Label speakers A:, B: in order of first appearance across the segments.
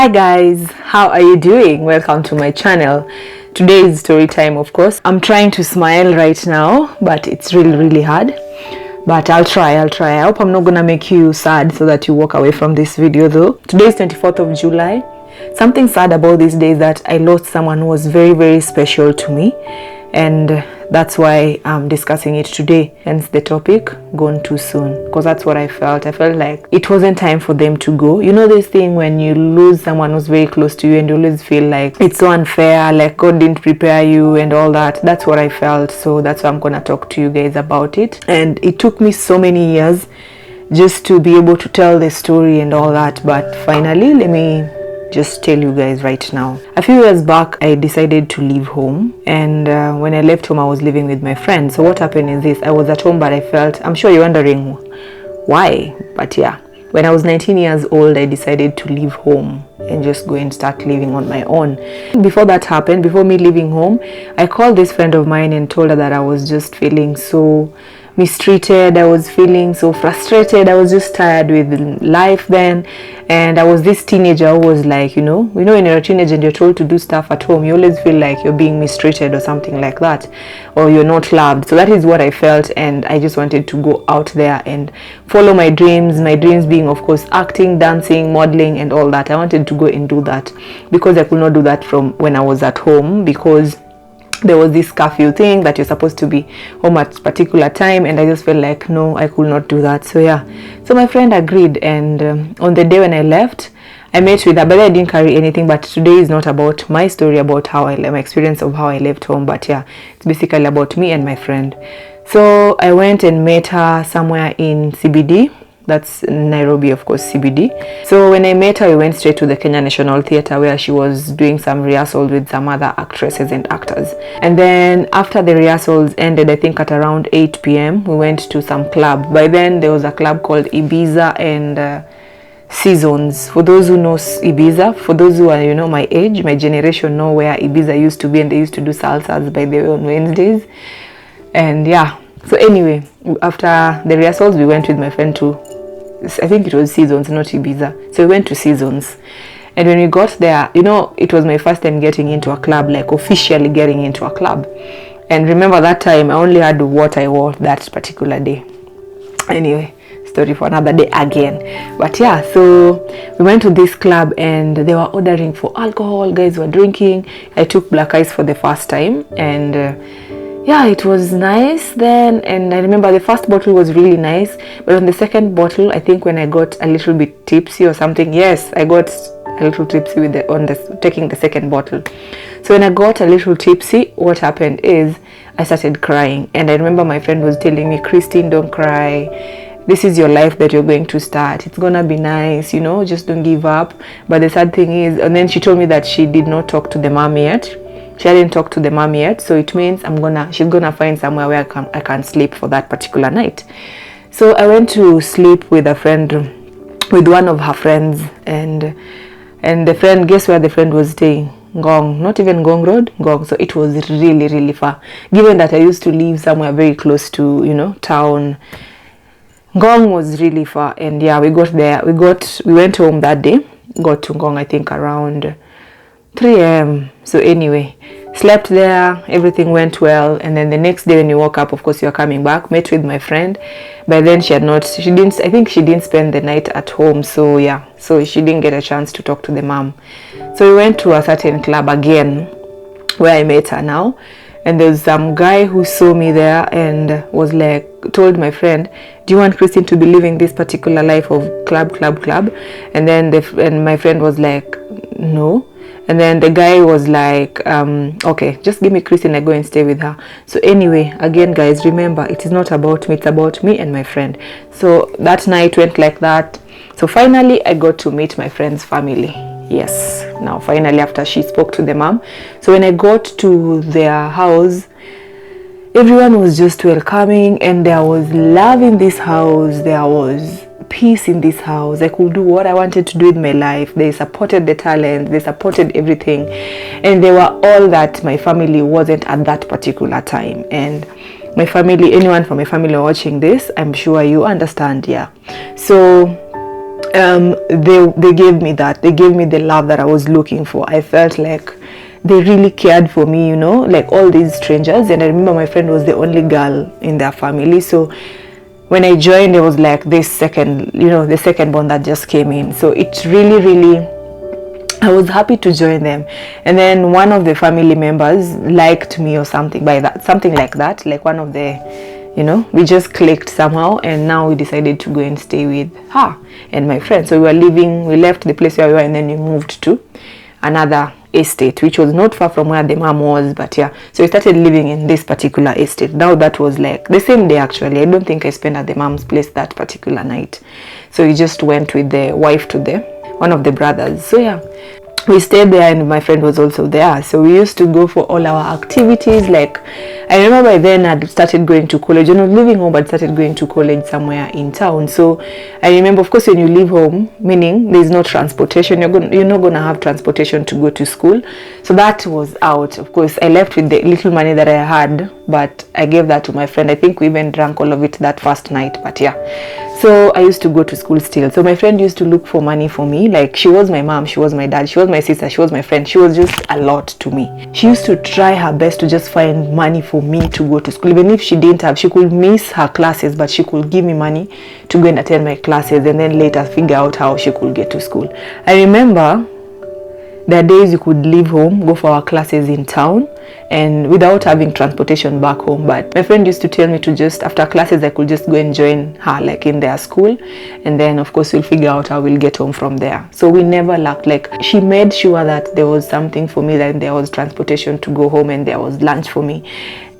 A: Hi guys, how are you doing? Welcome to my channel. Today is story time, of course. I'm trying to smile right now, but it's really hard. But I'll try. I hope I'm not gonna make you sad so that you walk away from this video though. Today is 24th of July. Something sad about this day is that I lost someone who was very special to me, and that's why I'm discussing it today. Hence the topic, gone too soon, because that's what I felt. I felt like it wasn't time for them to go. You know this thing when you lose someone who's very close to you and you always feel like it's so unfair, like God didn't prepare you and all that. That's what I felt. So that's why I'm gonna talk to you guys about it. And it took me so many years just to be able to tell the story and all that, but finally, let me just tell you guys right now. A few years back, I decided to leave home, and when I left home, I was living with my friend. So what happened is this: I was at home, but I felt, I'm sure you're wondering why, but yeah, when I was 19 years old, I decided to leave home and just go and start living on my own. Before that happened, before me leaving home, I called this friend of mine and told her that I was just feeling so mistreated. I was feeling so frustrated. I was just tired with life then, and I was this teenager who was like, you know when you're a teenager and you're told to do stuff at home, you always feel like you're being mistreated or something like that, or you're not loved. So that is what I felt, and I just wanted to go out there and follow my dreams being, of course, acting, dancing, modeling and all that. I wanted to go and do that because I could not do that from when I was at home, because there was this curfew thing that you're supposed to be home at a particular time, and I just felt like no, I could not do that. So yeah, so my friend agreed, and on the day when I left, I met with her, but I didn't carry anything. But today is not about my story about how my experience of how I left home, but yeah, it's basically about me and my friend. So I went and met her somewhere in CBD. That's Nairobi, of course, CBD. So when I met her, we went straight to the Kenya National Theatre, where she was doing some rehearsals with some other actresses and actors. And then after the rehearsals ended, I think at around 8 p.m, we went to some club. By then, there was a club called Ibiza and Seasons. For those who know Ibiza, for those who are, my age, my generation, know where Ibiza used to be, and they used to do salsas, by the way, on Wednesdays. And yeah, so anyway, after the rehearsals, we went with my friend to, I think it was Seasons, not Ibiza. So we went to Seasons. And when we got there, it was my first time getting into a club, like officially getting into a club. And remember that time, I only had what I wore that particular day. Anyway, story for another day again. But yeah, so we went to this club and they were ordering for alcohol. Guys were drinking. I took black ice for the first time, and yeah, it was nice then. And I remember the first bottle was really nice, but on the second bottle, I think when I got a little bit tipsy or something, yes, I got a little tipsy with taking the second bottle. So when I got a little tipsy, what happened is I started crying. And I remember my friend was telling me, Christine, don't cry. This is your life that you're going to start. It's gonna be nice, just don't give up. But the sad thing is, and then she told me that she did not talk to the mom yet. She hadn't talked to the mom yet, so it means she's gonna find somewhere where I can sleep for that particular night. So I went to sleep with with one of her friends, and the friend, guess where the friend was staying? Ngong, not even Ngong Road, Ngong. So it was really far. Given that I used to live somewhere very close to town, Ngong was really far. And yeah, we got there. We went home that day. Got to Ngong, I think around 3 a.m. So anyway, slept there, everything went well. And then the next day when you woke up, of course, you're coming back, met with my friend. By then I think she didn't spend the night at home. So yeah, so she didn't get a chance to talk to the mom. So we went to a certain club again where I met her now. And there's some guy who saw me there and was like, told my friend, do you want Christine to be living this particular life of club? And then and my friend was like, no. And then the guy was like, okay, just give me Christine, I go and stay with her. So anyway, again, guys, remember, it is not about me, it's about me and my friend. So that night went like that. So finally, I got to meet my friend's family. Yes, now finally, after she spoke to the mom. So when I got to their house, everyone was just welcoming, and there was love in this house. There was peace in this house. I could do what I wanted to do with my life. They supported the talent, they supported everything, and they were all that my family wasn't at that particular time. And my family, anyone from my family watching this, I'm sure you understand. Yeah, so they gave me that. They gave me the love that I was looking for. I felt like they really cared for me, you know, like all these strangers. And I remember my friend was the only girl in their family, so when I joined, there was like this second, you know, the second born that just came in. So it really, I was happy to join them. And then one of the family members liked me or something like that, like one of the, you know, we just clicked somehow, and now we decided to go and stay with her and my friend. So we left the place where we were, and then we moved to another estate, which was not far from where the mom was. But yeah, so we started living in this particular estate. Now that was like the same day actually. I don't think I spent at the mom's place that particular night. So we just went with the wife to one of the brothers. So yeah, we stayed there, and my friend was also there. So we used to go for all our activities. Like I remember by then I'd started going to college. You know, living home, but started going to college somewhere in town. So I remember, of course, when you leave home, meaning there's no transportation, you're not gonna have transportation to go to school. So that was out. Of course, I left with the little money that I had, but I gave that to my friend. I think we even drank all of it that first night. But yeah, so I used to go to school still. So my friend used to look for money for me. Like she was my mom, she was my dad, she was my sister, she was my friend. She was just a lot to me. She used to try her best to just find money for me to go to school. Even if she didn't have, she could miss her classes, but she could give me money to go and attend my classes, and then later figure out how she could get to school. I remember there are days you could leave home, go for our classes in town, and without having transportation back home. But my friend used to tell me to just, after classes, I could just go and join her like in their school, and then of course we'll figure out how we'll get home from there. So we never lacked. Like she made sure that there was something for me, that there was transportation to go home, and there was lunch for me.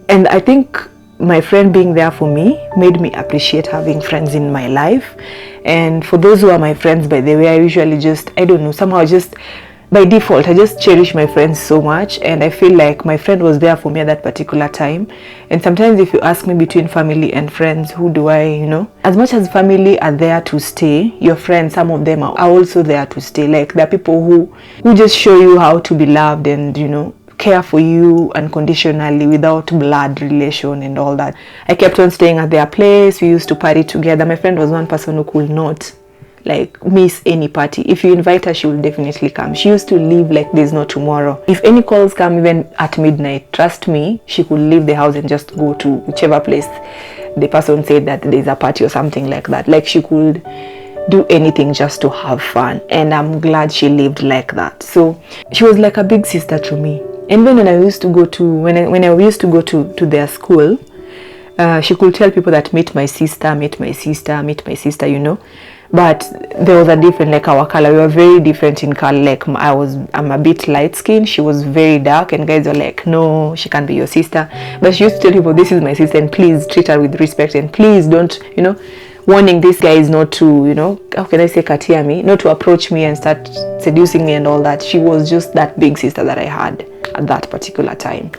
A: And I think my friend being there for me made me appreciate having friends in my life. And for those who are my friends, by the way, I usually just, I don't know, somehow just by default, I just cherish my friends so much, and I feel like my friend was there for me at that particular time. And sometimes if you ask me between family and friends, who do I, you know, as much as family are there to stay, your friends, some of them are also there to stay. Like there are people who just show you how to be loved, and you know, care for you unconditionally without blood relation and all that. I kept on staying at their place. We used to party together. My friend was one person who could not like miss any party. If you invite her, she will definitely come. She used to live like there's no tomorrow. If any calls come even at midnight, trust me, she could leave the house and just go to whichever place the person said that there's a party or something like that. Like she could do anything just to have fun, and I'm glad she lived like that. So she was like a big sister to me. And then when I used to go to their school, she could tell people that meet my sister, you know. But there was a different, like our color, we were very different in color. Like I'm a bit light skinned, she was very dark, and guys were like, no, she can't be your sister. But she used to tell people, this is my sister, and please treat her with respect, and please don't, you know, warning this guy is not to, you know, how can I say, katia me, not to approach me and start seducing me and all that. She was just that big sister that I had at that particular time.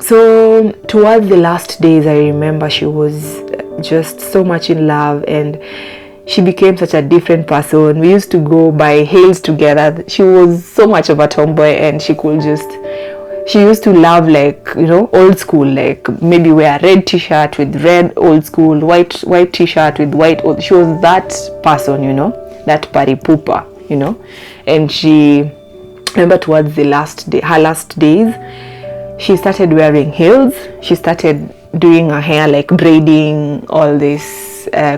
A: So towards the last days, I remember she was just so much in love, and she became such a different person. We used to go buy heels together. She was so much of a tomboy, and she used to love, like, you know, old school, like maybe wear a red t-shirt with red old school, white t-shirt with white old. She was that person, you know, that party pooper, you know. And she, remember towards the last day, her last days, she started wearing heels. She started doing her hair, like braiding, all this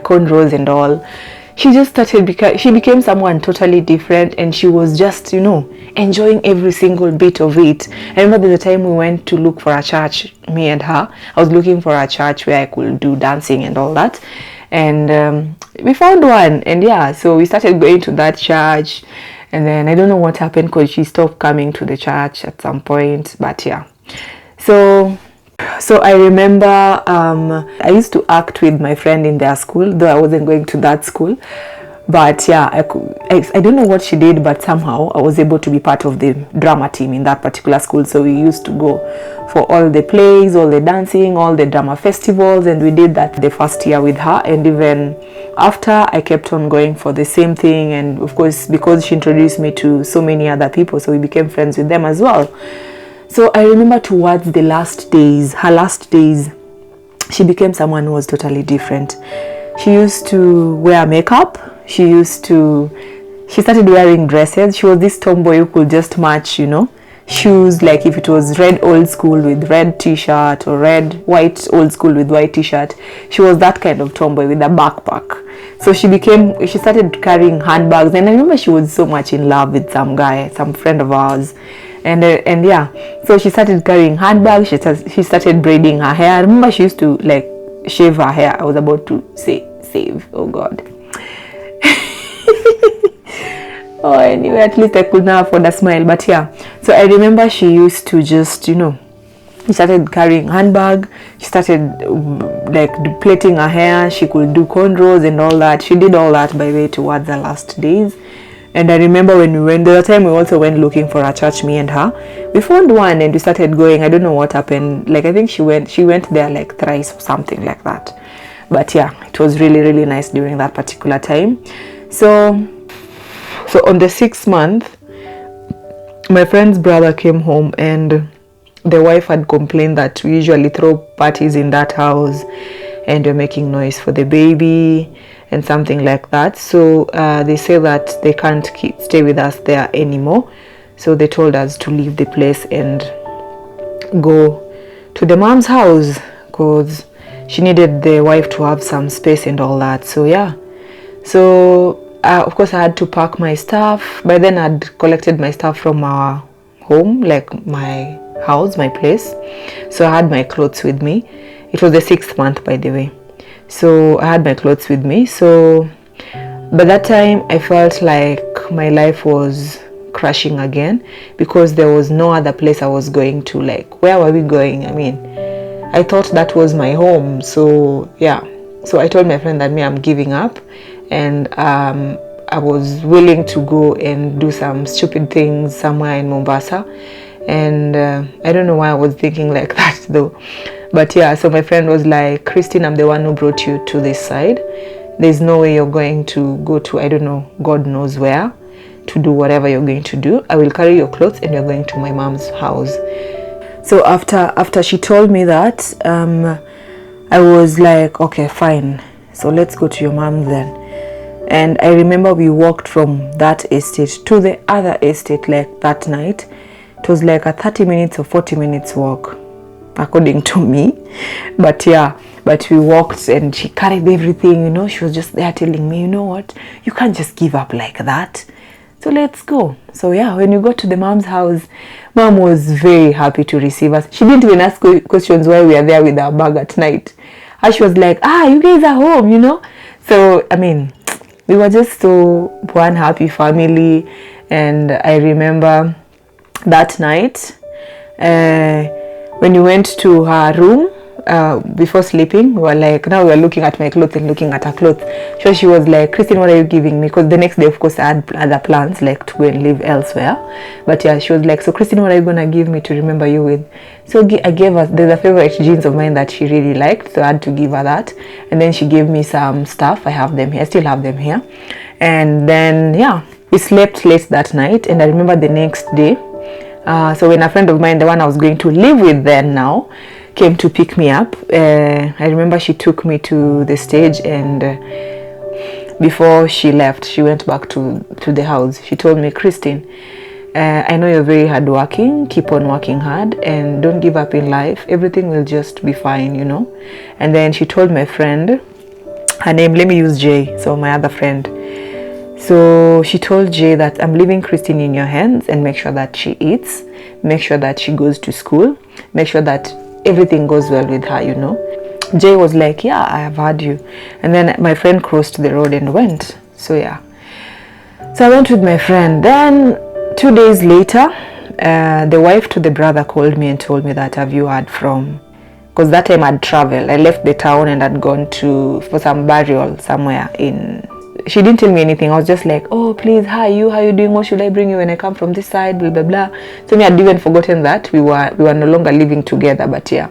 A: cornrows and all. She just started, because she became someone totally different, and she was just, you know, enjoying every single bit of it. I remember the time we went to look for a church, me and her. I was looking for a church where I could do dancing and all that, and we found one. And yeah, so we started going to that church, and then I don't know what happened, because she stopped coming to the church at some point. But yeah, so I remember I used to act with my friend in their school, though I wasn't going to that school. But yeah, I don't know what she did, but somehow I was able to be part of the drama team in that particular school. So we used to go for all the plays, all the dancing, all the drama festivals, and we did that the first year with her. And even after, I kept on going for the same thing. And of course, because she introduced me to so many other people, so we became friends with them as well. So I remember towards the last days, her last days, she became someone who was totally different. She used to wear makeup. She started wearing dresses. She was this tomboy who could just match, shoes. Like if it was red old school with red t-shirt, or red white old school with white t-shirt, she was that kind of tomboy with a backpack. So she started carrying handbags, and I remember she was so much in love with some guy, some friend of ours, and yeah, so she started carrying handbags. She started braiding her hair. I remember she used to like shave her hair. I was about to say save, oh god. Oh, anyway, at least I could now afford a smile. But yeah, so I remember she used to just, she started carrying handbag. She started like plaiting her hair. She could do cornrows and all that. She did all that, by the way, towards the last days. And I remember when we went, the other time we also went looking for a church, me and her. We found one and we started going. I don't know what happened. Like, I think she went there like thrice or something like that. But yeah, it was really, really nice during that particular time. So on the 6th month, my friend's brother came home, and the wife had complained that we usually throw parties in that house and we're making noise for the baby and something like that. So they say that they can't stay with us there anymore. So they told us to leave the place and go to the mom's house, because she needed the wife to have some space and all that. So yeah, so of course I had to pack my stuff. By then I'd collected my stuff from our home, like my house, my place. So I had my clothes with me. It was the 6th month, by the way. So I had my clothes with me. So by that time I felt like my life was crashing again, because there was no other place I was going to. Like, where were we going? I mean, I thought that was my home. So yeah, so I told my friend that I'm giving up, and I was willing to go and do some stupid things somewhere in Mombasa. And I don't know why I was thinking like that though. But yeah, so my friend was like, Christine, I'm the one who brought you to this side. There's no way you're going to go to, I don't know, God knows where, to do whatever you're going to do. I will carry your clothes and you're going to my mom's house. So after she told me that, I was like, okay, fine. So let's go to your mom's then. And I remember we walked from that estate to the other estate like that night. It was like a 30 minutes or 40 minutes walk, according to me. But yeah, but we walked and she carried everything, she was just there telling me, you know what, you can't just give up like that. So let's go. So yeah, when we got to the mom's house, mom was very happy to receive us. She didn't even ask questions why we are there with our bag at night. And she was like, you guys are home, So, I mean, we were just so one happy family. And I remember that night, when we went to her room, before sleeping, we were like, now we are looking at my clothes and looking at her clothes. So she was like, Christine, what are you giving me? Because the next day, of course, I had other plans, like to go and live elsewhere. But yeah, she was like, so Christine, what are you going to give me to remember you with? So I gave her, there's a favorite jeans of mine that she really liked, so I had to give her that. And then she gave me some stuff. I have them here, I still have them here. And then, yeah, we slept late that night. And I remember the next day, so when a friend of mine, the one I was going to live with then now, came to pick me up, I remember she took me to the stage, and before she left, she went back to the house. She told me, Christine, I know you're very hardworking, keep on working hard and don't give up in life. Everything will just be fine, And then she told my friend, her name, let me use Jay, so my other friend. So she told Jay that I'm leaving Christine in your hands, and make sure that she eats, make sure that she goes to school, make sure that everything goes well with her, Jay was like, yeah, I have heard you. And then my friend crossed the road and went. So yeah, so I went with my friend. Then 2 days later, the wife to the brother called me and told me that, have you heard from, because that time I'd traveled, I left the town and I'd gone for some burial somewhere in, she didn't tell me anything. I was just like, oh, please, how are you doing? What should I bring you when I come from this side? Blah, blah, blah. So me, I'd even forgotten that we were no longer living together, but yeah.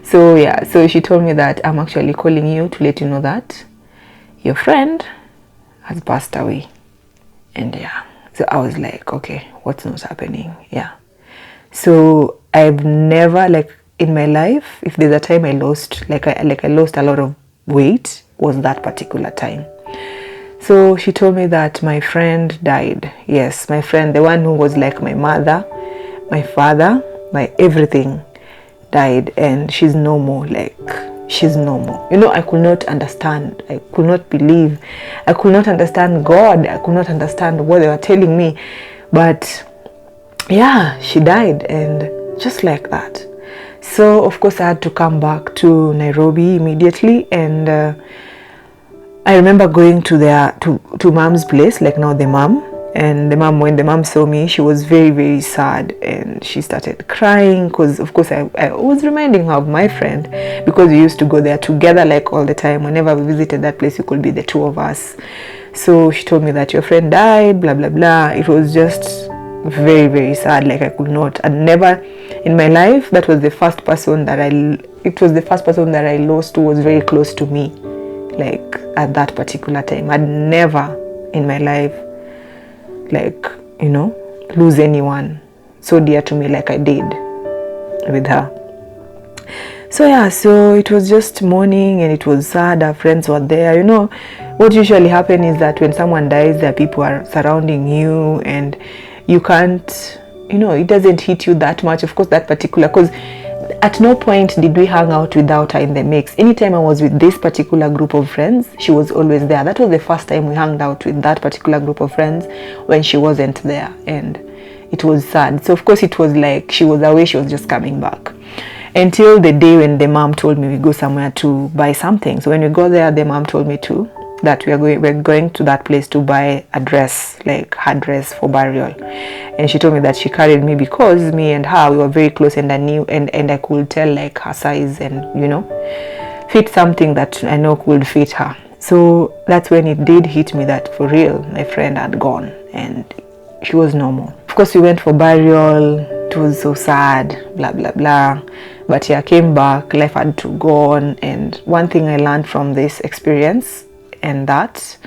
A: So she told me that I'm actually calling you to let you know that your friend has passed away. And yeah, so I was like, okay, what's not happening? Yeah. So I've never, like in my life, if there's a time I lost, I lost a lot of weight was that particular time. So she told me that my friend died. Yes, my friend, the one who was like my mother, my father, my everything, died, and she's no more. Like, she's no more. You know, I could not understand. I could not believe. I could not understand God. I could not understand what they were telling me. But yeah, she died, and just like that. So of course I had to come back to Nairobi immediately, and I remember going to mom's place, like now the mom. And the mom, when the mom saw me, she was very, very sad, and she started crying because of course I was reminding her of my friend, because we used to go there together like all the time. Whenever we visited that place, it could be the two of us. So she told me that your friend died, blah blah blah. It was just very, very sad. Like, I could not, and never in my life, that was the first person that I lost who was very close to me, like at that particular time. I'd never in my life, like, you know, lose anyone so dear to me like I did with her. So yeah, so it was just mourning, and it was sad. Our friends were there. You know, what usually happens is that when someone dies, there are people are surrounding you, and you can't, you know, it doesn't hit you that much. Of course, that particular, because at no point did we hang out without her in the mix. Anytime I was with this particular group of friends, she was always there. That was the first time we hung out with that particular group of friends, when she wasn't there, and it was sad. So of course it was like she was away, she was just coming back. Until the day when the mom told me we go somewhere to buy something. So when we got there, the mom told me that we're going to that place to buy a dress, like her dress for burial. And she told me that she carried me because me and her, we were very close, and I knew, and I could tell like her size, and you know, fit something that I know could fit her. So that's when it did hit me that for real, my friend had gone, and she was no more. Of course, we went for burial. It was so sad, blah blah blah. But yeah, I came back, life had to go on. And one thing I learned from this experience, and that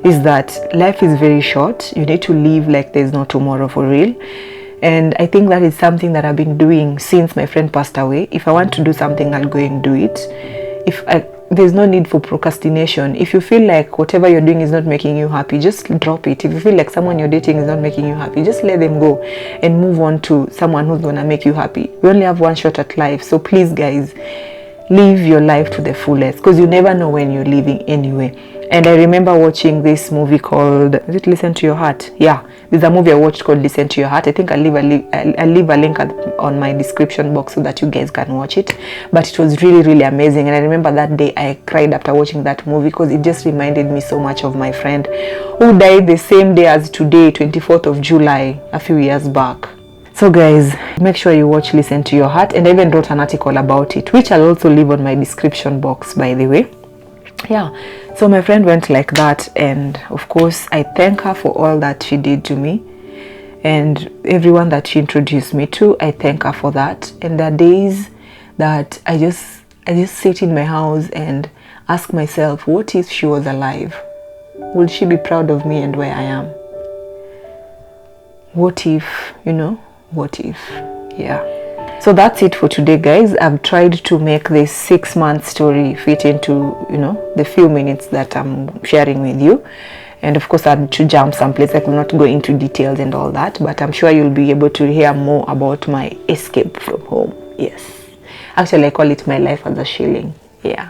A: is that life is very short. You need to live like there's no tomorrow, for real. And I think that is something that I've been doing since my friend passed away. If I want to do something, I'll go and do it. There's no need for procrastination. If you feel like whatever you're doing is not making you happy, just drop it. If you feel like someone you're dating is not making you happy, just let them go and move on to someone who's gonna make you happy. We only have one shot at life, so please guys, live your life to the fullest, because you never know when you're leaving anyway. And I remember watching this movie called, is it Listen to Your Heart? Yeah, there's a movie I watched called Listen to Your Heart. I think I'll leave a link on my description box so that you guys can watch it. But it was really, really amazing. And I remember that day I cried after watching that movie, because it just reminded me so much of my friend who died the same day as today, 24th of July, a few years back. So guys, make sure you watch Listen to Your Heart. And I even wrote an article about it, which I'll also leave on my description box, by the way. Yeah, so my friend went like that, and of course I thank her for all that she did to me, and everyone that she introduced me to, I thank her for that. And there are days that I just sit in my house and ask myself, what if she was alive? Would she be proud of me and where I am? What if, you know, what if? Yeah. So that's it for today, guys. I've tried to make this 6-month story fit into, you know, the few minutes that I'm sharing with you. And of course I had to jump someplace. I could not go into details and all that, but I'm sure you'll be able to hear more about my escape from home. Yes, actually I call it my life as a shilling. Yeah,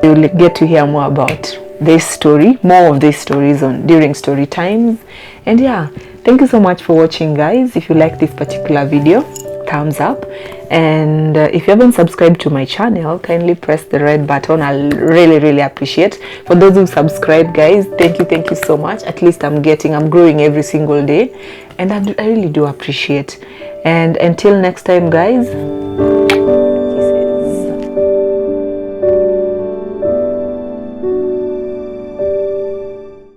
A: you'll get to hear more about this story, more of these stories during story times. And yeah, thank you so much for watching, guys. If you like this particular video, thumbs up, and if you haven't subscribed to my channel, kindly press the red button. I'll really appreciate. For those who subscribe, guys, thank you so much. At least I'm growing every single day, and I really do appreciate. And until next time, guys,